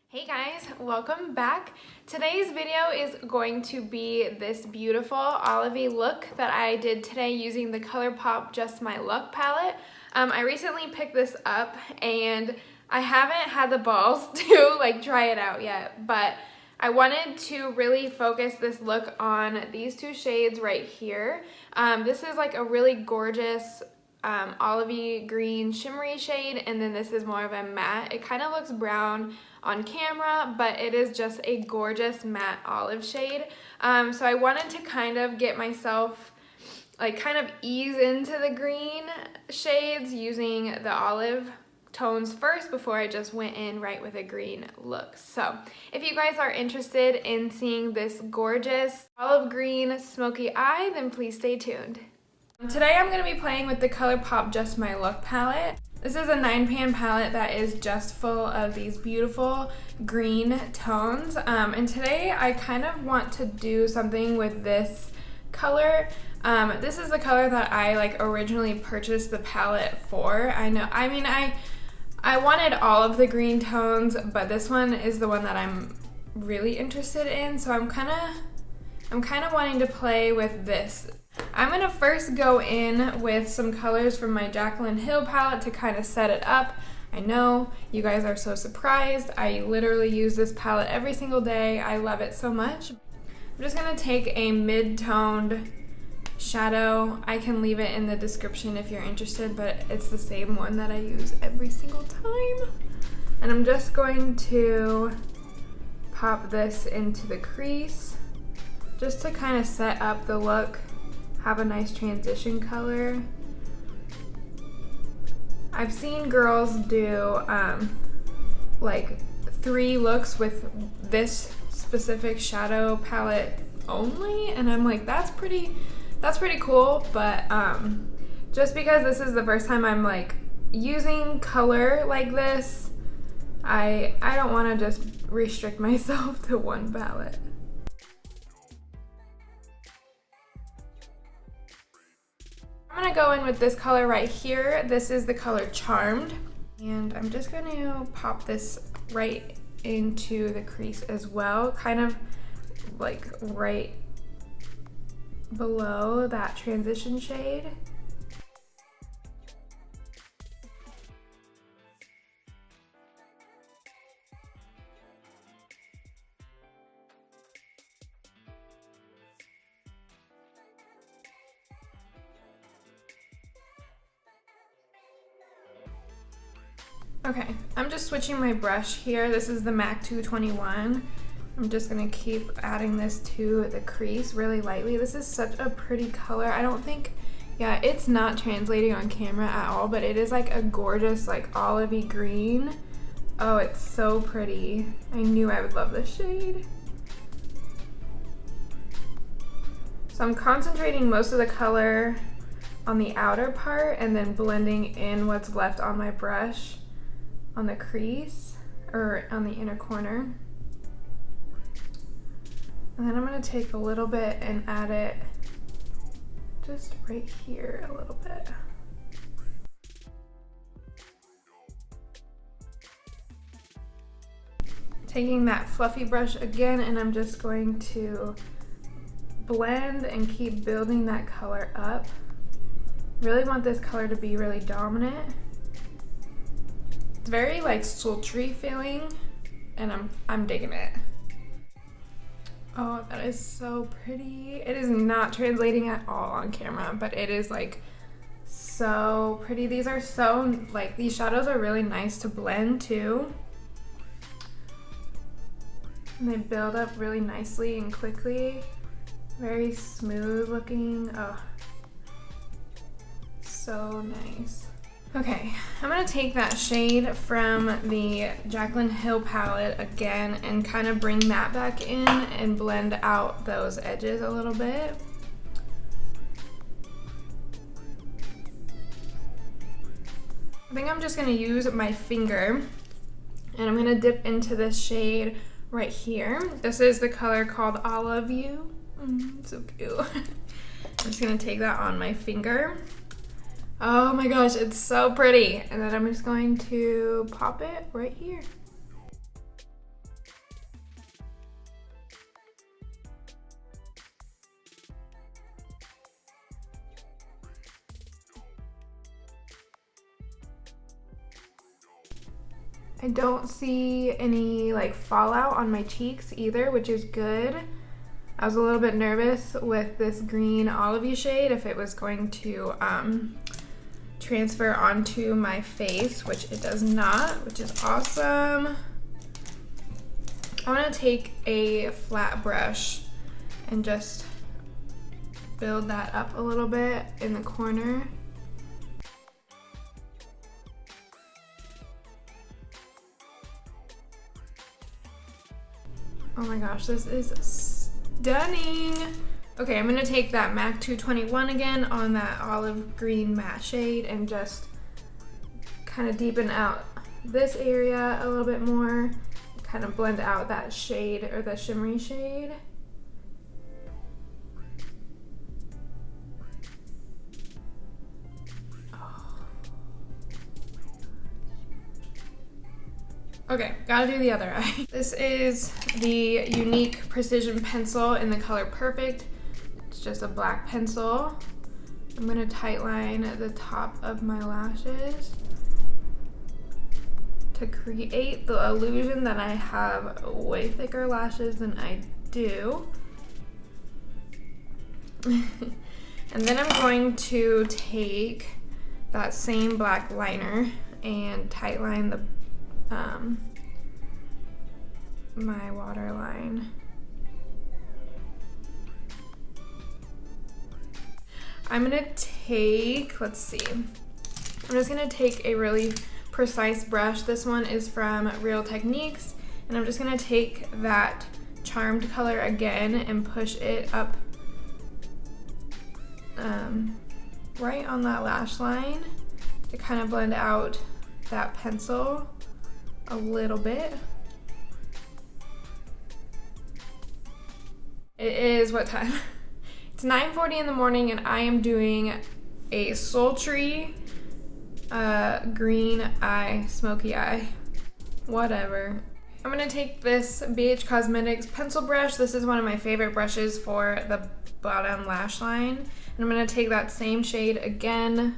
Hey guys, welcome back. Today's video is going to be this beautiful olivey look that I did today using the Colourpop Just My Luck palette. I recently picked this up and I haven't had the balls to try it out yet, but I wanted to really focus this look on these two shades right here. This is like a really gorgeous olivey green shimmery shade, and then this is more of a matte. It kind of looks brown on camera, but it is just a gorgeous matte olive shade. So I wanted to kind of get myself kind of ease into the green shades using the olive tones first before I just went in right with a green look. So if you guys are interested in seeing this gorgeous olive green smoky eye, then please stay tuned. Today I'm going to be playing with the Colourpop Just My Luck palette. This is a 9-pan palette that is just full of these beautiful green tones. And today I kind of want to do something with this color. This is the color that I originally purchased the palette for. I wanted all of the green tones, but this one is the one that I'm really interested in. So I'm kind of wanting to play with this. I'm going to first go in with some colors from my Jaclyn Hill palette to kind of set it up. I know you guys are so surprised. I literally use this palette every single day. I love it so much. I'm just going to take a mid-toned shadow. I can leave it in the description if you're interested, but it's the same one that I use every single time. And I'm just going to pop this into the crease just to kind of set up the look. Have a nice transition color. I've seen girls do 3 looks with this specific shadow palette only, and I'm like, that's pretty cool, but just because this is the first time I'm using color like this, I don't want to just restrict myself to one palette. I'm going to go in with this color right here. This is the color Charmed, and I'm just going to pop this right into the crease as well, kind of right below that transition shade. Okay, I'm just switching my brush here. This is the MAC 221. I'm just gonna keep adding this to the crease really lightly. This is such a pretty color. I don't think, yeah, it's not translating on camera at all, but it is a gorgeous olivey green. Oh, it's so pretty. I knew I would love this shade. So I'm concentrating most of the color on the outer part and then blending in what's left on my brush on the crease or on the inner corner. And then I'm going to take a little bit and add it just right here a little bit. Taking that fluffy brush again, and I'm just going to blend and keep building that color up. Really want this color to be really dominant. It's very sultry feeling, and I'm digging it. Oh, that is so pretty. It is not translating at all on camera, but it is so pretty. These are so these shadows are really nice to blend too. And they build up really nicely and quickly. Very smooth looking. Oh, so nice. Okay, I'm going to take that shade from the Jaclyn Hill palette again and kind of bring that back in and blend out those edges a little bit. I think I'm just going to use my finger, and I'm going to dip into this shade right here. This is the color called Olive You. So cute. I'm just going to take that on my finger. Oh my gosh, it's so pretty. And then I'm just going to pop it right here. I don't see any like fallout on my cheeks either, which is good. I was a little bit nervous with this green olivey shade if it was going to transfer onto my face, which it does not, which is awesome. I want to take a flat brush and just build that up a little bit in the corner. Oh my gosh, this is stunning. Okay, I'm gonna take that MAC 221 again on that olive green matte shade and just kind of deepen out this area a little bit more, kind of blend out that shade or the shimmery shade. Okay, gotta do the other eye. This is the Unique Precision Pencil in the color Perfect. It's just a black pencil. I'm gonna tightline the top of my lashes to create the illusion that I have way thicker lashes than I do. And then I'm going to take that same black liner and tightline the my waterline. I'm gonna take, let's see, I'm just gonna take a really precise brush. This one is from Real Techniques, and I'm just gonna take that Charmed color again and push it up right on that lash line to kind of blend out that pencil a little bit. It is what time? It's 9:40 in the morning and I am doing a sultry green eye, smoky eye, whatever. I'm gonna take this BH Cosmetics pencil brush. This is one of my favorite brushes for the bottom lash line. And I'm gonna take that same shade again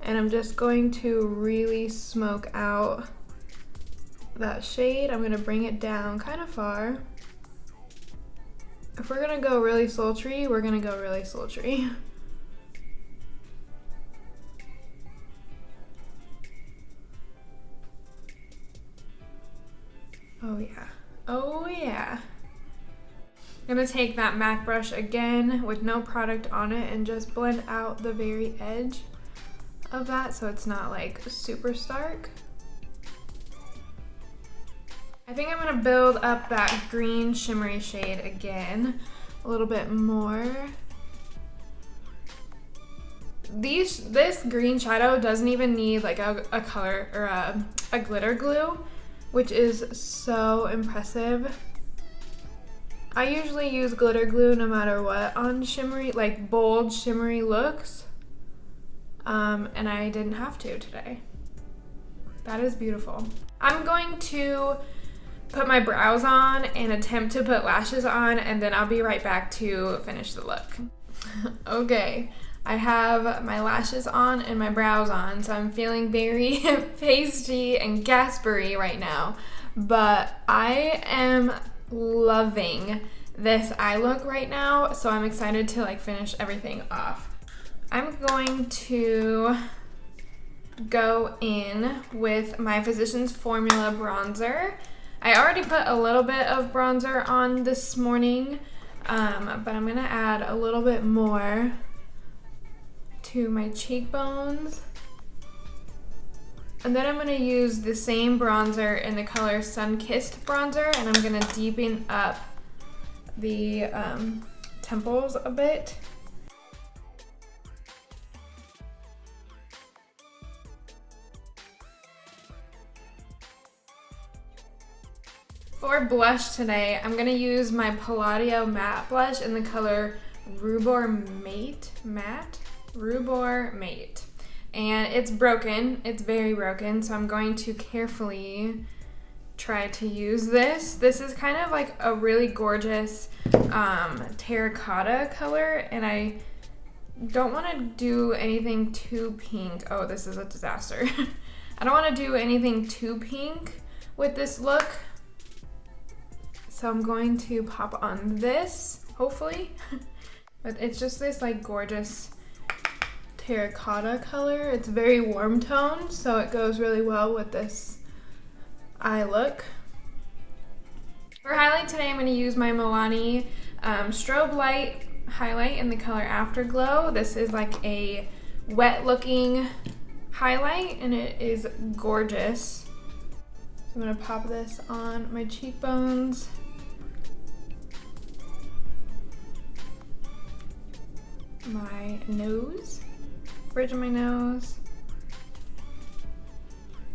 and I'm just going to really smoke out that shade. I'm gonna bring it down kind of far. If we're gonna go really sultry, we're gonna go really sultry. Oh yeah, oh yeah. I'm gonna take that MAC brush again with no product on it and just blend out the very edge of that so it's not like super stark. I think I'm gonna build up that green shimmery shade again a little bit more. This green shadow doesn't even need like a color or a glitter glue, which is so impressive. I usually use glitter glue no matter what on shimmery, like bold shimmery looks, and I didn't have to today. That is beautiful. I'm going to put my brows on and attempt to put lashes on, and then I'll be right back to finish the look. Okay, I have my lashes on and my brows on, so I'm feeling very pasty and gaspery right now, but I am loving this eye look right now, so I'm excited to like finish everything off. I'm going to go in with my Physicians Formula bronzer. I already put a little bit of bronzer on this morning, but I'm gonna add a little bit more to my cheekbones. And then I'm gonna use the same bronzer in the color Sun Kissed bronzer, and I'm gonna deepen up the temples a bit. For blush today, I'm gonna use my Palladio matte blush in the color Rubor Mate, Rubor Mate. And it's broken, it's very broken, so I'm going to carefully try to use this. This is kind of like a really gorgeous terracotta color, and I don't want to do anything too pink. Oh, this is a disaster. I don't want to do anything too pink, with this look. So I'm going to pop on this, hopefully. But it's just this like gorgeous terracotta color. It's very warm toned, so it goes really well with this eye look. For highlight today, I'm going to use my Milani Strobe Light highlight in the color Afterglow. This is like a wet looking highlight and it is gorgeous. So I'm going to pop this on my cheekbones. My nose, bridge of my nose,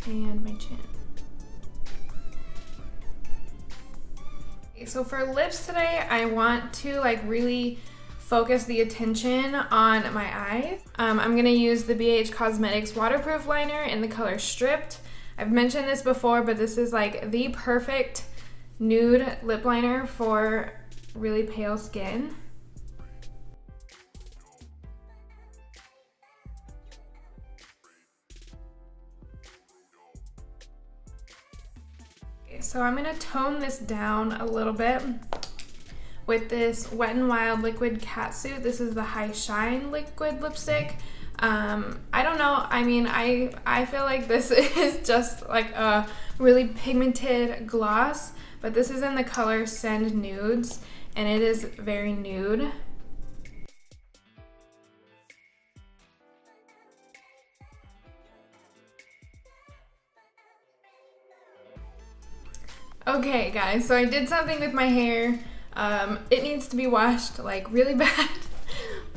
and my chin. Okay, so for lips today, I want to like really focus the attention on my eyes. I'm gonna use the BH Cosmetics waterproof liner in the color Stripped. I've mentioned this before, but this is like the perfect nude lip liner for really pale skin. So I'm gonna tone this down a little bit with this Wet n Wild Liquid Catsuit. This is the High Shine liquid lipstick. I don't know, I mean, I feel like this is just like a really pigmented gloss, but this is in the color Send Nudes, and it is very nude. Okay guys, so I did something with my hair. It needs to be washed like really bad,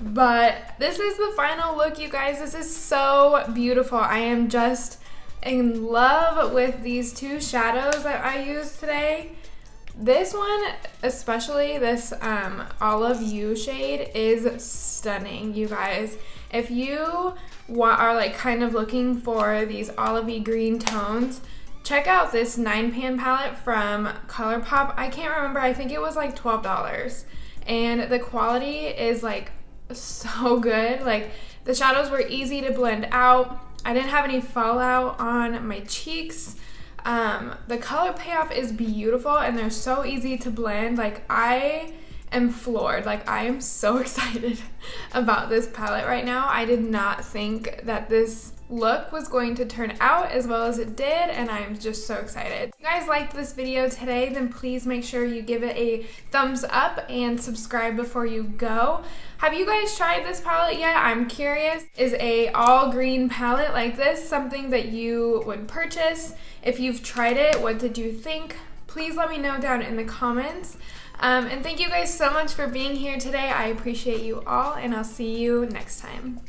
but this is the final look, you guys. This is so beautiful. I am just in love with these two shadows that I used today. This one, especially this Olive You shade, is stunning, you guys. If you are like kind of looking for these olivey green tones, check out this 9-pan palette from Colourpop. I can't remember, I think it was like $12. And the quality is like so good. Like the shadows were easy to blend out. I didn't have any fallout on my cheeks. The color payoff is beautiful and they're so easy to blend. Like I am floored. Like I am so excited about this palette right now. I did not think that this look was going to turn out as well as it did, and I'm just so excited. If you guys liked this video today, then please make sure you give it a thumbs up and subscribe before you go. Have you guys tried this palette yet? I'm curious. Is a all green palette like this something that you would purchase? If you've tried it, what did you think? Please let me know down in the comments. And thank you guys so much for being here today. I appreciate you all, and I'll see you next time.